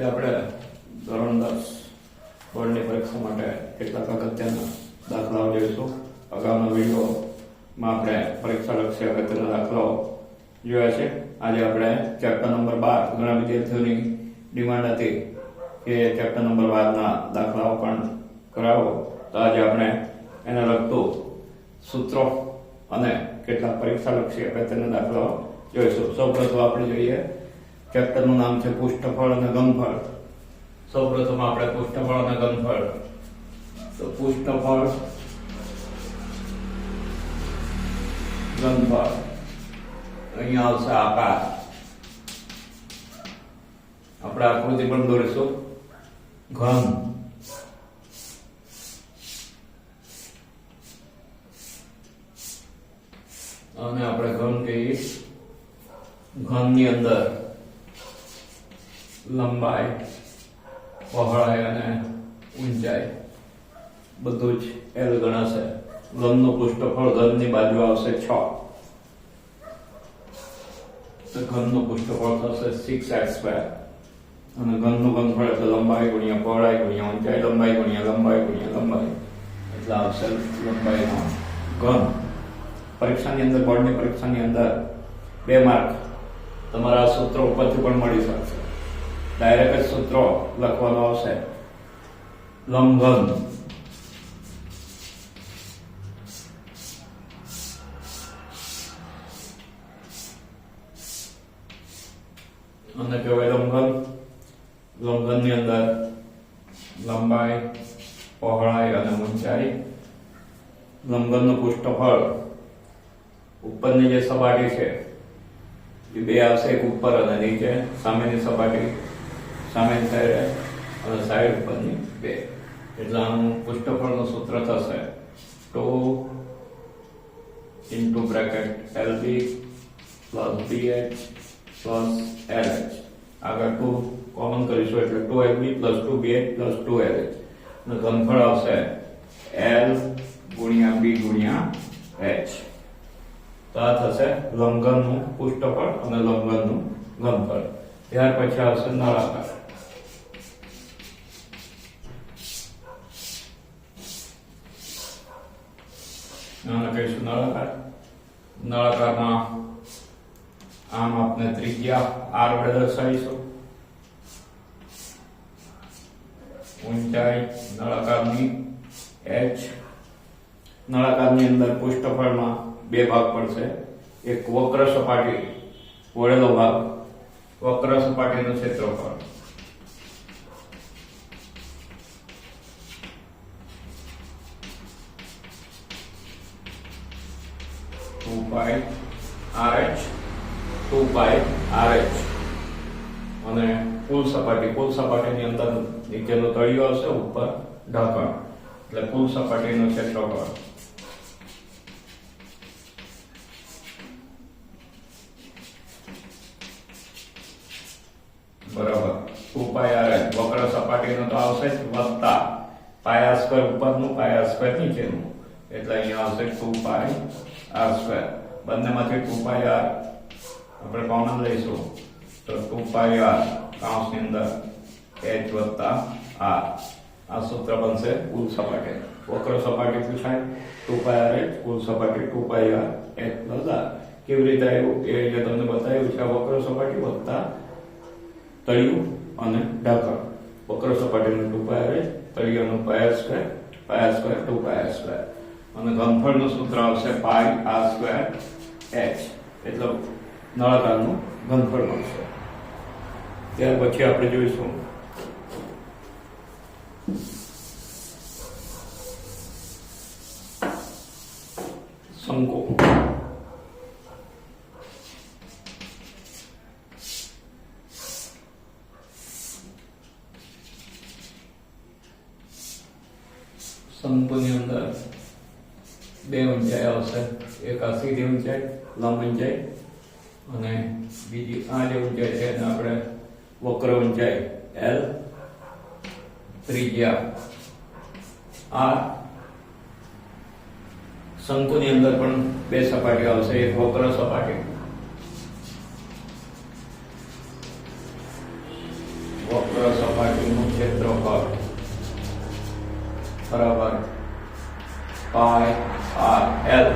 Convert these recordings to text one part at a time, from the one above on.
આજે આપણે ધોરણ 10 બોર્ડની પરીક્ષા માટે કેટલાક અગત્યના દાખલાઓ જોઈશું. અગાઉના વિડીયોમાં આપણે પરીક્ષાલક્ષી અગત્યના દાખલાઓ જોયા છે. આજે આપણે ચેપ્ટર નંબર 12 ઘણા વિદ્યાર્થીઓની ડિમાન્ડ હતી કે ચેપ્ટર નંબર 12 ના દાખલાઓ પણ કરાવો, તો આજે આપણે એને લગતું સૂત્રો અને કેટલાક પરીક્ષાલક્ષી અગત્યના દાખલાઓ જોઈશું. સૌપ્રથમ આપણે જોઈએ ચેપ્ટરનું નામ છે પૃષ્ઠફળ અને ઘનફળ. સૌપ્રથમ આપણે પૃષ્ઠફળ અને ઘનફળ. તો પૃષ્ઠફળ, ઘનફળ, અહીંયા આવશે આકાર. આપણે આકૃતિ પણ દોરીશું. ઘન, અને આપણે ઘન કહીએ. ઘનની અંદર લંબાઈ, પહોળાઈ અને ઊંચાઈ બધું જ L ગણાશે. ઘનનું પૃષ્ઠફળ ઘનની બાજુ આવશે 6, તો ઘનનું પૃષ્ઠફળ થશે 6x². અને ઘનનું ઘનફળ એટલે લંબાઈ ગુણ્યા પહોળાઈ ગુણ્યા ઊંચાઈ, લંબાઈ ગુણ્યા લંબાઈ ગુણ્યા લંબાઈ, એટલે આવશે લંબાઈનો ઘન. પરીક્ષાની અંદર, બોર્ડની પરીક્ષાની અંદર 2 માર્ક તમારા સૂત્રો ઉપરથી પણ મળી શકશે. ડાયરેક્ટ જ સૂત્રો લખવાનું આવશે. લંબઘન, અને કહેવાય લંબઘન. લંબઘનની અંદર લંબાઈ, પહોળાઈ અને ઊંચાઈ. લંબઘનનું પૃષ્ઠફળ, ઉપરની જે સપાટી છે એ 2 આવશે, એક ઉપર અને નીચે. સામેની સપાટી સામેની સાઈડ અને સાઈડ ઉપરની 2, એટલે આનું પૃષ્ઠફળનું સૂત્ર થશે 2 into bracket LB plus BH plus LH. આગળ 2 કોમન કરીશું એટલે 2LB plus 2BH plus 2LH. અને ઘનફળ આવશે L ગુણ્યા B ગુણ્યા H. તો આ થશે લંબઘનનું પૃષ્ઠફળ અને લંબઘનનું ઘનફળ. ત્યાર પછી આવશે નળાકાર. આને કહીશું નળાકાર. નળાકારમાં આમ આપણે ત્રિજ્યા R વડે દર્શાવીશું. ઊંચાઈ નળાકારની H. નળાકારની અંદર પૃષ્ઠફળમાં 2 ભાગ પડશે. એક વક્ર સપાટી, વળેલો ભાગ, વક્ર સપાટીનું ક્ષેત્રફળ. અને કુલ સપાટી, કુલ સપાટીની અંદર નીચેનું તળિયું આવશે, ઉપર ઢાંકણ, એટલે કુલ સપાટીનું ક્ષેત્રફળ. બરાબર 2πr. વક્ર સપાટીનું તો આવશે જ, વત્તા πr² ઉપરનું, πr² નીચેનું, એટલે અહીંયા આવશે 2πr². બંનેમાંથી 2πr આપણે કોમન લઈશું, તો 2πr કૌંસની અંદર h વત્તા r. આ સૂત્ર બનશે કુલ સપાટી. વક્ર સપાટી પૂછાય 2πrh, કુલ સપાટી 2πr h પ્લસ r. કેવી રીતે આવ્યું એ જે તમને બતાવ્યું છે. વક્ર સપાટી વત્તા તળિયું અને ઢાંકણ. વક્ર સપાટીનું 2πrh, તળિયાનું πr², 2πr². અને ઘનફળનું સૂત્ર આવશે πr²h, એટલે નળાકારનું ઘનફળ મળશે. ત્યાર પછી આપણે જોઈશું શંકુ. શંકુની અંદર 2 ઊંચાઈ આવશે. એક આ સીધી ઊંચાઈ, લંબ ઊંચાઈ, અને બીજી આ જે ઊંચાઈ છે એને આપણે વક્ર ઊંચાઈ L, ત્રિજ્યા R. શંકુની અંદર પણ 2 સપાટી આવશે. એક વક્ર સપાટી, વક્ર સપાટીનું ક્ષેત્રફળ બરાબર પાઈ આર એલ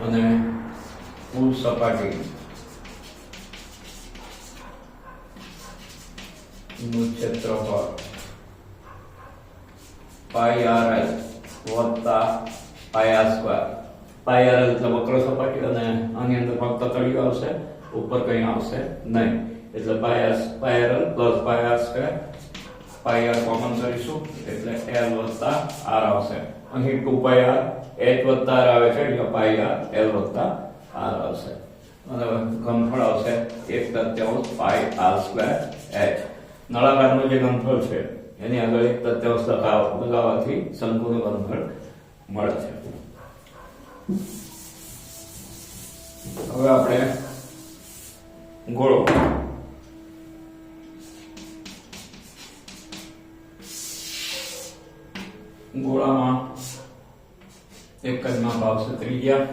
અને કુલ સપાટી નું ક્ષેત્રફળ પાઈ આર એલ વત્તા પાઈ R square. Pi R L એટલે વક્ર સપાટી અને આની અંદર ફક્ત તળિયું આવશે, ઉપર કંઈ આવશે નહીં. એટલે pi R L plus pi R square. Pi R common કરીશું એટલે એલ વત્તા આર આવશે. અહીં 2 પાઈ આર h વત્તા આર આવે છે, એટલે પાઈ આર એલ વત્તા આર આવશે. અને ઘનફળ આવશે 1/3 પાઈ આર સ્ક્વેર h. નળાકારનું જે ઘનફળ છે એની આગળ 1/3 લગાવવાથી શંકુનું ઘનફળ મળે છે. હવે આપણે ગોળો ગોળામાં એક જ માપ આવશે ત્રિજ્યા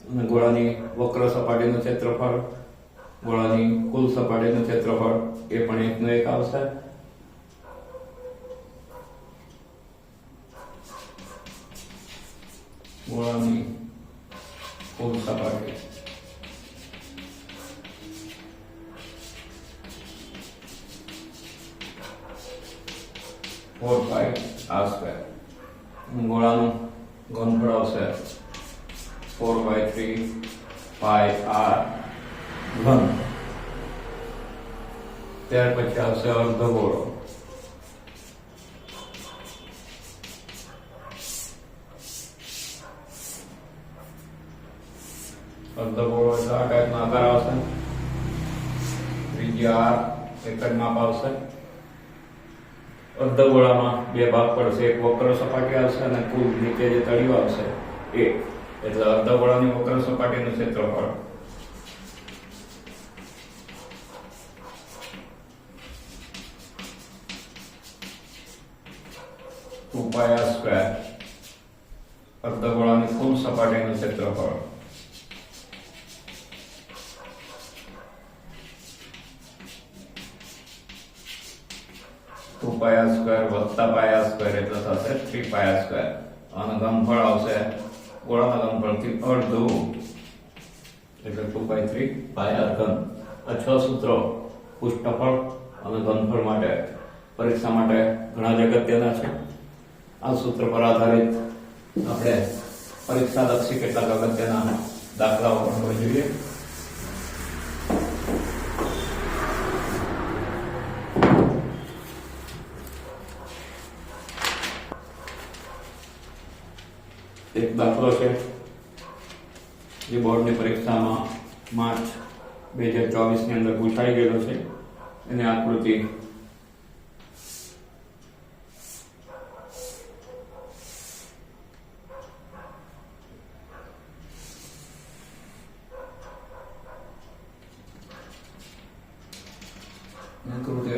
અને ગોળાની વક્ર સપાટીનું ક્ષેત્રફળ, ગોળાની કુલ સપાટીનું ક્ષેત્રફળ એ પણ 1 નું 1 આવશે. ગોળાની કુલ સપાટી 4 પાઈ આર સ્ક્વેર. ગોળાનું ઘનફળ આવશે 4/3 પાઈ આર ઘન. ત્યાર પછી આવશે અર્ધગોળો. અર્ધગોળો એટલે આ ટાઈપનો આકાર આવશે. ત્રિજ્યા r એક જ માપ આવશે. અર્ધગોળામાં બે ભાગ પડશે, એક વક્ર સપાટી આવશે અને કુલ નીચે જે તળિયું આવશે એ. એટલે અર્ધગોળાની વક્ર સપાટીનું ક્ષેત્રફળ પાઈ આર સ્ક્વેર. અર્ધગોળાની કુલ સપાટીનું ક્ષેત્રફળ પાઈ આર સ્ક્વેર વત્તા પાઈ આર સ્ક્વેર એટલે થશે 3 પાઈ આર સ્ક્વેર. અને ઘનફળ આવશે ગોળાના ઘનફળથી અડધું એટલે 2/3 પાઈ આર ઘન. આ 6 સૂત્રો પૃષ્ઠફળ અને ઘનફળ માટે પરીક્ષા માટે ઘણા જ અગત્યના છે. આ સૂત્ર પર આધારિત આપણે પરીક્ષા લક્ષી કેટલાક અગત્યના દાખલાઓ ગણવા જોઈએ. એક દાખલો છે જે બોર્ડની પરીક્ષામાં માર્ચ 2024 ની અંદર પૂછાઈ ગયેલો છે. એની આકૃતિ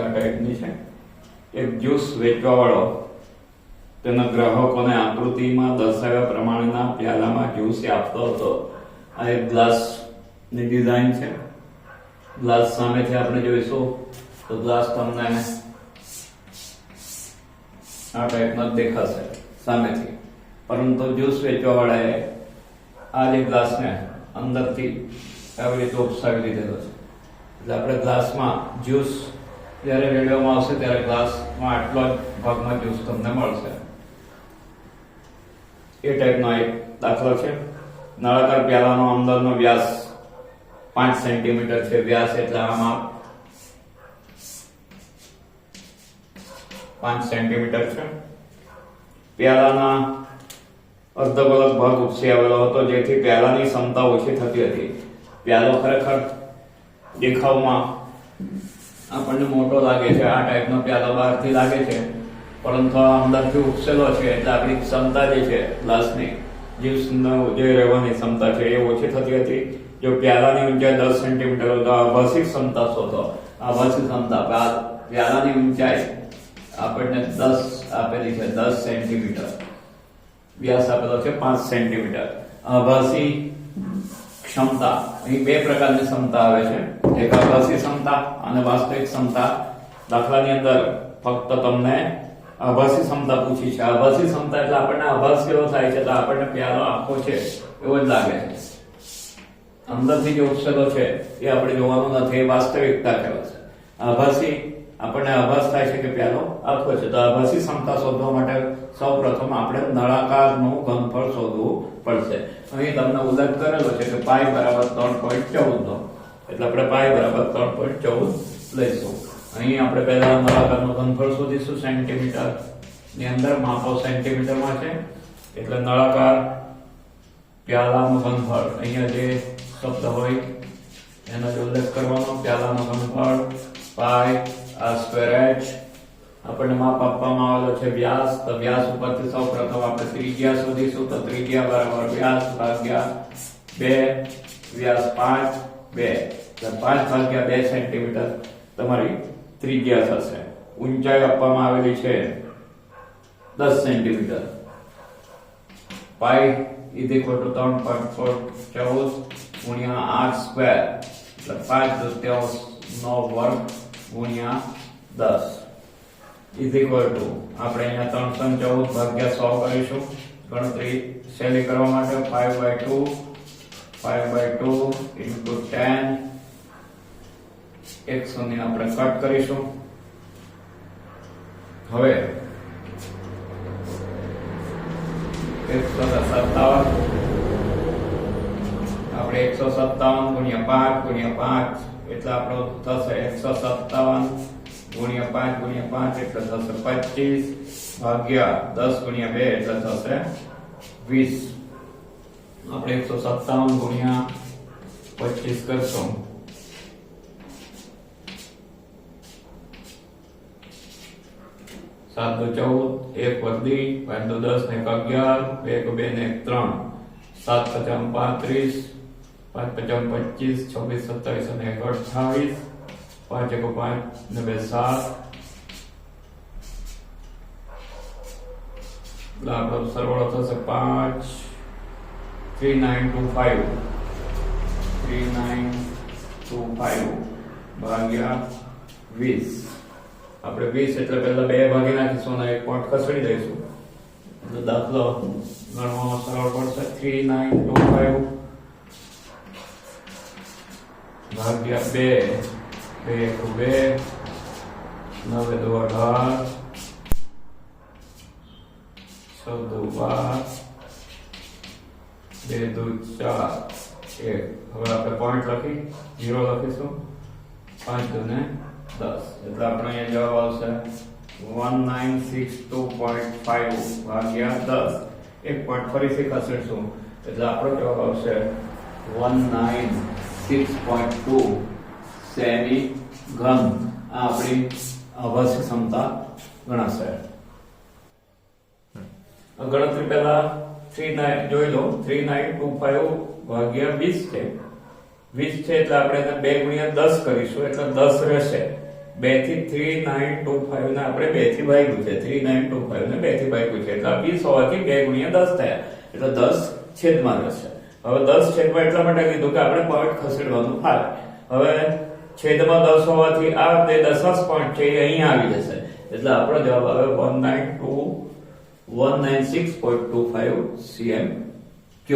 આ ટાઈપની છે. એક જ્યુસ વેચવા વાળો તેના ગ્રાહકોને આકૃતિમાં દર્શાવ્યા પ્રમાણેના પ્યાલામાં જ્યુસ આપતો હતો. આ એક ગ્લાસની ડિઝાઇન છે. ગ્લાસ સામેથી આપણે જોઈશું તો ગ્લાસ તમને આ ટાઈપનો દેખાશે સામેથી, પરંતુ જ્યુસ વેચવા વાળાએ આ જે ગ્લાસને અંદરથી આવી રીતે ઉપસાવી લીધેલો છે. એટલે આપણે ગ્લાસમાં જ્યુસ જ્યારે રેડવામાં આવશે ત્યારે ગ્લાસમાં આટલો જ ભાગમાં જ્યુસ તમને મળશે. એ ટાઈપનો એક દાખલો છે. નળાકાર પ્યાલાનો અંદરનો વ્યાસ 5 સેન્ટીમીટર છે. વ્યાસ એટલે આમાં 5 સેન્ટીમીટર છે. પ્યાલાના અર્ધગોળક ભાગ ઉપસી આવેલો હતો, જેથી પ્યાલાની ક્ષમતા ઓછી થતી હતી. પ્યાલો ખરેખર દેખાવમાં આપણને મોટો લાગે છે. આ ટાઈપનો પ્યાલો બહારથી લાગે છે, પરંતુ અંદરથી ઉપસેલો છે એટલે આપણી ક્ષમતા જે છે ગ્લાસની જે રહેવાની ક્ષમતા છે એ ઓછી થતી હતી. જો પ્યાલાની ઊંચાઈ 10 સેન્ટીમીટર હોય તો આભાસી ક્ષમતા શોધો. આભાસી ક્ષમતા પ્યાલાની ઊંચાઈ આપણને 10 આપેલી છે, 10 સેન્ટીમીટર. વ્યાસ આપેલો છે 5 સેન્ટીમીટર. આભાસી ક્ષમતા, અહીં બે પ્રકારની ક્ષમતા આવે છે, એક આભાસી ક્ષમતા અને વાસ્તવિક ક્ષમતા. દાખલાની અંદર ફક્ત તમને આભાસી ક્ષમતા પૂછી છે. આભાસી ક્ષમતા એટલે આપણને આભાસ કેવો થાય છે, એટલે આપણને પ્યાલો આખો છે એવો જ લાગે છે. અંદરથી જે ઉછેલો છે એ આપણે જોવાનું નથી, એ વાસ્તવિકતા કહેવાય છે. આભાસી આપણને આભાસ થાય છે કે પ્યાલો આખો છે. તો આભાસી ક્ષમતા શોધવા માટે સૌપ્રથમ આપણે નળાકારનું ઘનફળ શોધવું પડશે. અહીં તમને ઉલ્લેખ કરેલો છે કે પાઈ બરાબર 3.14 નો, એટલે આપણે પાઈ બરાબર 3.14 લઈશું. અહીં આપણે પહેલા નળાકારનું ઘનફળ શોધીશું. સેન્ટીમીટર ની અંદર માપો સેન્ટીમીટરમાં છે, એટલે નળાકાર પ્યાલાનું ઘનફળ અહીંયા જે શબ્દ હોય એનો જ ઉલ્લેખ કરવાનો. પ્યાલાનું ઘનફળ પાઈ r સ્ક્વેર h. આપણને માપ આપવામાં આવેલો છે વ્યાસ, તો વ્યાસ ઉપરથી સૌપ્રથમ આપણે ત્રિજ્યા શોધીશું. તો ત્રિજ્યા બરાબર વ્યાસ ભાગ્યા 2, વ્યાસ 5, 2 એટલે 5 ભાગ્યા 2 સેન્ટીમીટર તમારી ત્રિજ્યા થશે. ઊંચાઈ આપવામાં આવેલી છે 10 centimetre. Pi is equal to 3.14 ગુણ્યા r સ્ક્વેર એટલે 5/2 નો વર્ગ ગુણ્યા 10 ઇઝ ઇક્વલ ટુ આપણે અહીંયા 314 ભાગ્યા 100 કરીશું. ગણતરી સહેલી કરવા માટે 5/2 into 10 100 ને આપણે કટ કરીશું. હવે 157 આપણે 157 ગુણ્યા 5 એટલે આપણો થશે 157 ગુણ્યા 5 એટલે થશે 25 ભાગ્યા 10 ગુણ્યા 2 એટલે થશે 20. આપણે 157 ગુણ્યા 25 કરશું. 7 × 14 1 + 10 ને 11 2 × 2 ને 3 7 × 35 5 × 25 26 27 અને 28 5 × 5 ને 2 7 આપણો સરવાળો થશે 5 3925 ભાગ્યા 20. આપણે 20 એટલે પહેલા 2 ભાગી નાખીશું અને 1 પોઈન્ટ ખસેડી દઈશું એટલે દાખલો ગણવામાં સરળ પડશે. 3925 ભાગ્યા 2 9 × 2 18 6 × 2 12 2 × 4 1. હવે આપણે પોઈન્ટ લખી 0 લખીશું. 5 × 2 ને 10 એટલે આપણે અહીંયા જવાબ આવશે 1962.5 ભાગ્યા 10. એક પોઈન્ટ ફરીથી ખસેડશું એટલે આપણો જવાબ આવશે 196.2 સેમી ઘન. આ આપણી આભાસી ક્ષમતા ગણાશે. ગણતરી પહેલા 39 જોઈ લો. 3925 ભાગ્યા 20 છે. 20 છે એટલે આપણે એને 2 ગુણ્યા 10 કરીશું એટલે 10 રહેશે. 2 થી 3925 ને આપણે 2 થી ભાગ્યું છે. 3925 ને 2 થી ભાગ્યું છે એટલે 20 હોવાથી 2 ગુણ્યા 10 થયા એટલે 10 છેદમાં રહેશે. હવે 10 છેદમાં એટલા માટે કીધું કે આપણે પોઈન્ટ ખસેડવાનું થાય. હવે છેદમાં 10 હોવાથી આ બે દશાંશ પોઈન્ટ છે એ અહીંયા આવી જશે એટલે આપણો જવાબ આવે 196.25 cm3.